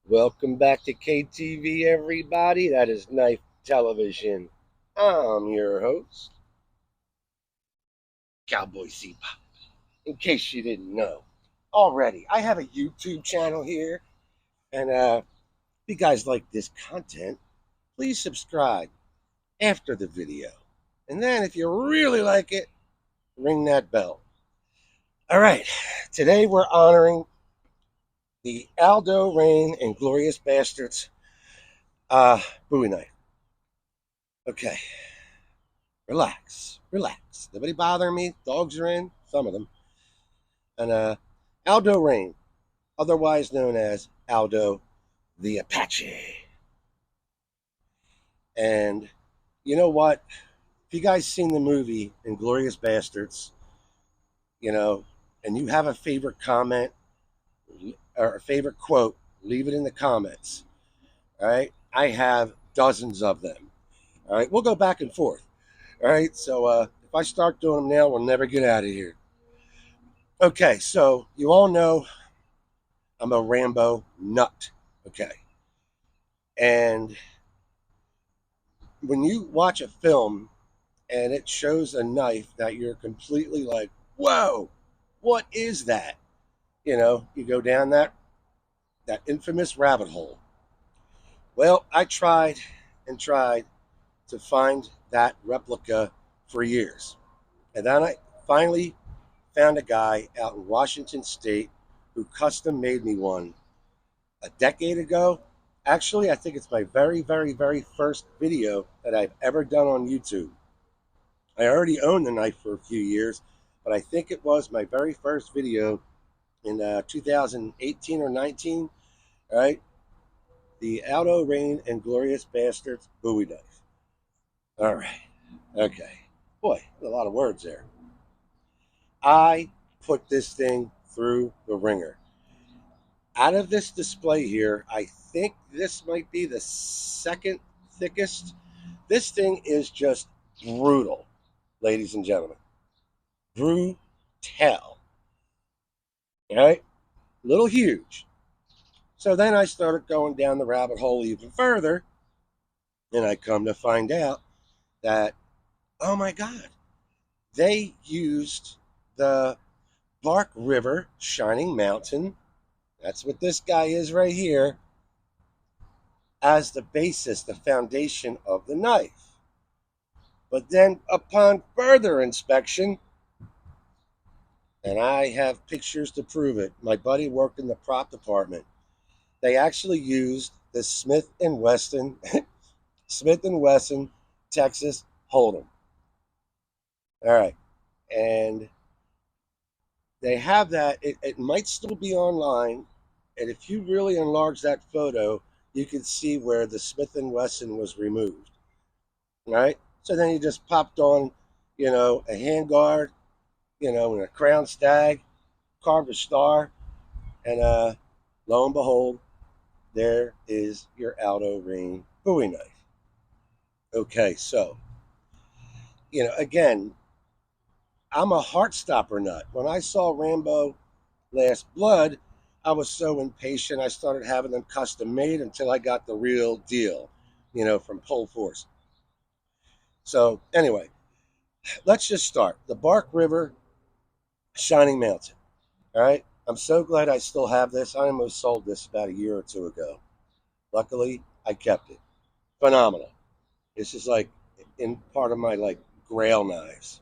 Welcome back to KTV, everybody. That is Knife Television. I'm your host, Cowboy C-Pop. In case you didn't know already, I have a YouTube channel here, and if you guys like this content, please subscribe after the video. And then, if you really like it, ring that bell. All right, today we're honoring the Aldo Raine Inglorious Basterds Bowie knife. Okay, relax, relax. Nobody bothering me. Dogs are in, some of them. And Aldo Raine, otherwise known as Aldo the Apache. And you know what? If you guys seen the movie Inglorious Bastards, and you have a favorite comment or a favorite quote, leave it in the comments. All right. I have dozens of them. All right. We'll go back and forth. All right. So if I start doing them now, we'll never get out of here. Okay. So you all know I'm a Rambo nut. Okay. And when you watch a film and it shows a knife that you're completely like, whoa, what is that? You go down that infamous rabbit hole. Well, I tried and tried to find that replica for years. And then I finally found a guy out in Washington State who custom made me one a decade ago. Actually, I think it's my very, very, very first video that I've ever done on YouTube. I already owned the knife for a few years, but I think it was my very first video in 2018 or 19. All right, the Aldo Raine Inglorious Basterds Bowie knife. All right, okay. Boy, a lot of words there. I put this thing through the ringer. Out of this display here, I think this might be the second thickest. This thing is just brutal, ladies and gentlemen. Brutal. All right? Little huge. So then I started going down the rabbit hole even further, and I come to find out that, oh my God, they used the Bark River Shining Mountain, that's what this guy is right here, as the basis, the foundation of the knife. But then upon further inspection, and I have pictures to prove it, my buddy worked in the prop department. They actually used the Smith & Wesson Smith & Wesson Texas Hold'em. All right. And they have that. It might still be online. And if you really enlarge that photo, you can see where the Smith & Wesson was removed. All right. So then you just popped on, a handguard, and a crown stag, carved a star, and lo and behold, there is your Aldo Raine Bowie knife. Okay, so, again, I'm a Heartstopper nut. When I saw Rambo Last Blood, I was so impatient. I started having them custom made until I got the real deal, from Pole Force. So, anyway, let's just start. The Bark River Shining Mountain. All right. I'm so glad I still have this. I almost sold this about a year or two ago. Luckily, I kept it. Phenomenal. This is like in part of my grail knives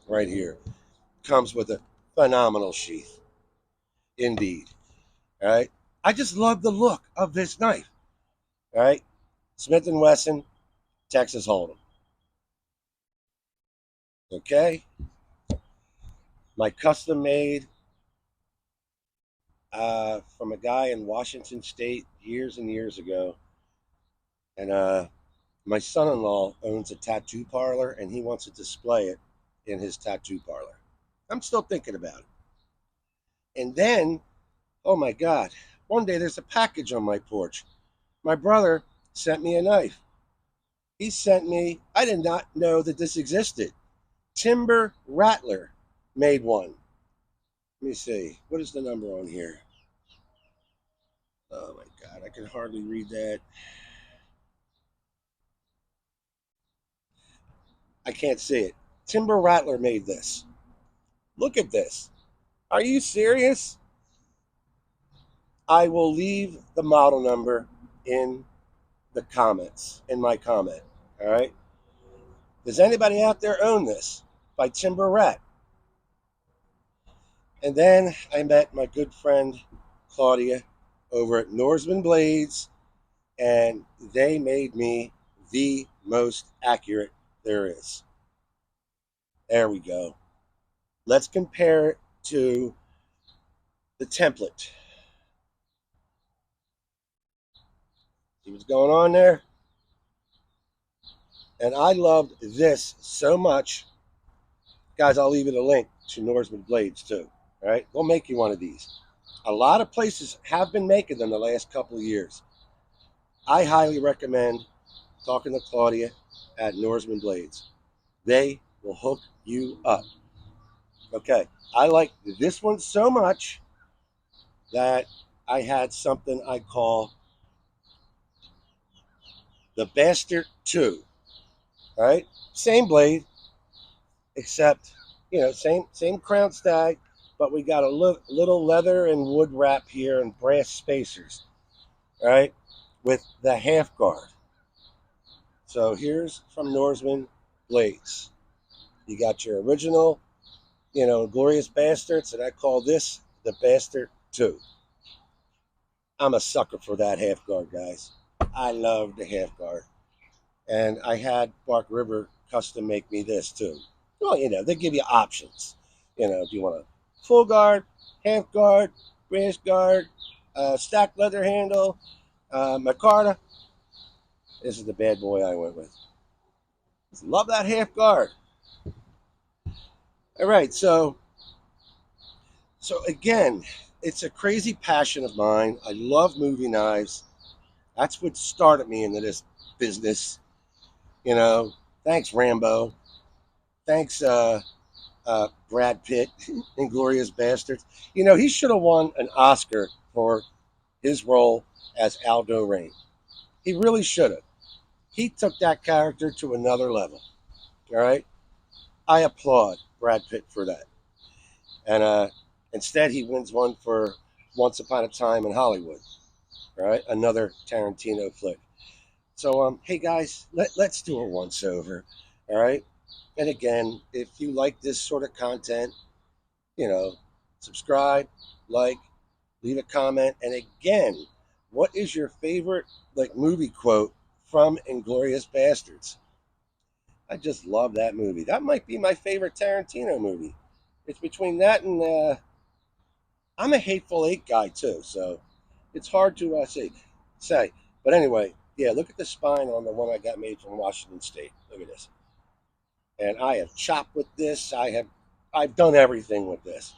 right here. Comes with a phenomenal sheath. Indeed. All right. I just love the look of this knife. All right. Smith & Wesson, Texas Hold'em. Okay. My custom made from a guy in Washington State years and years ago. And my son-in-law owns a tattoo parlor, and he wants to display it in his tattoo parlor. I'm still thinking about it. And then, oh my God, one day there's a package on my porch. My brother sent me a knife. He sent me, I did not know that this existed. Timber Rattler made one. Let me see. What is the number on here? Oh my God, I can hardly read that. I can't see it. Timber Rattler made this. Look at this. Are you serious? I will leave the model number in the comments, in my comment. All right. Does anybody out there own this by Timber Rat? And then I met my good friend Claudia over at NorsemanBlades, and they made me the most accurate there is. There we go. Let's compare it to the template. See what's going on there? And I loved this so much. Guys, I'll leave you the link to NorsemanBlades too. All right, we'll make you one of these. A lot of places have been making them the last couple of years. I highly recommend talking to Claudia at NorsemanBlades. They will hook you up. Okay, I like this one so much that I had something I call the Bastard 2. All right, same blade, except same crown stag, but we got a little leather and wood wrap here and brass spacers. All right, with the half guard. So here's from NorsemanBlades. You got your original, Inglorious Basterds, and I call this the Bastard 2. I'm a sucker for that half guard, guys. I love the half guard. And I had Bark River Custom make me this too. Well, they give you options. If you want a full guard, half guard, brass guard, stacked leather handle, micarta. This is the bad boy I went with. Love that half guard. All right, so again, it's a crazy passion of mine. I love movie knives. That's what started me into this business. Thanks Rambo. Thanks Brad Pitt, Inglorious Basterds. He should have won an Oscar for his role as Aldo Raine. He really should have. He took that character to another level. All right, I applaud Brad Pitt for that. And instead, he wins one for Once Upon a Time in Hollywood. All right, another Tarantino flick. So, hey guys, let's do a once over. All right, and again, if you like this sort of content, subscribe, like, leave a comment, and again, what is your favorite movie quote from Inglorious Basterds? I just love that movie. That might be my favorite Tarantino movie. It's between that and I'm a Hateful Eight guy too, so it's hard to say. But anyway, yeah, look at the spine on the one I got made from Washington State. Look at this. And I have chopped with this. I've done everything with this.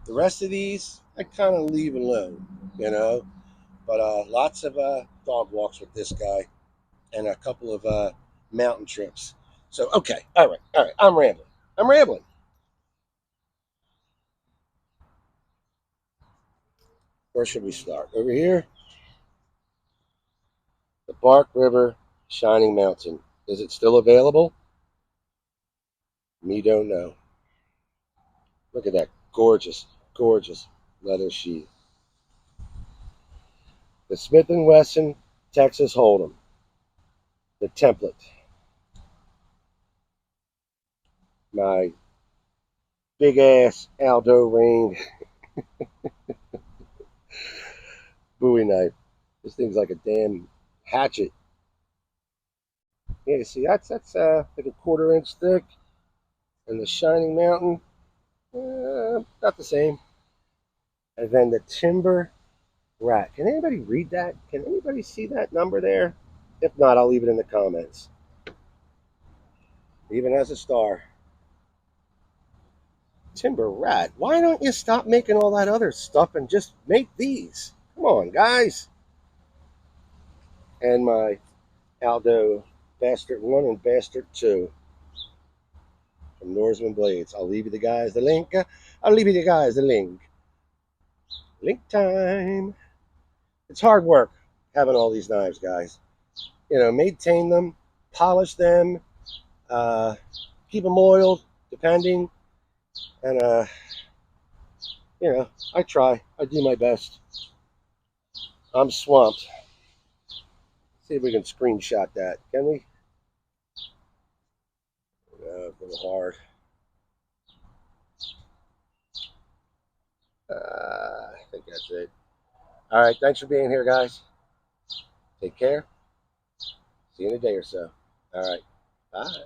The rest of these, I kind of leave alone, But lots of dog walks with this guy and a couple of mountain trips. So, okay, all right. I'm rambling. Where should we start? Over here? The Bark River Shining Mountain. Is it still available? Me don't know. Look at that gorgeous, gorgeous leather sheath. The Smith & Wesson Texas Hold'em. The template. My big ass Aldo Raine Bowie knife. This thing's like a damn hatchet. Yeah, see, that's like a 1/4 inch thick. And the Shining Mountain, not the same. And then the Timber Rat. Can anybody read that? Can anybody see that number there? If not, I'll leave it in the comments. Even as a star. Timber Rat. Why don't you stop making all that other stuff and just make these? Come on, guys. And my Aldo Bastard 1 and Bastard 2 from NorsemanBlades. I'll leave you the guys the link. Link time. It's hard work. having all these knives, guys. You know, maintain them, polish them, keep them oiled, depending. And, you know, I try. I do my best. I'm swamped. See if we can screenshot that. Can we? A little hard. I think that's it. All right. Thanks for being here, guys. Take care. See you in a day or so. All right. Bye.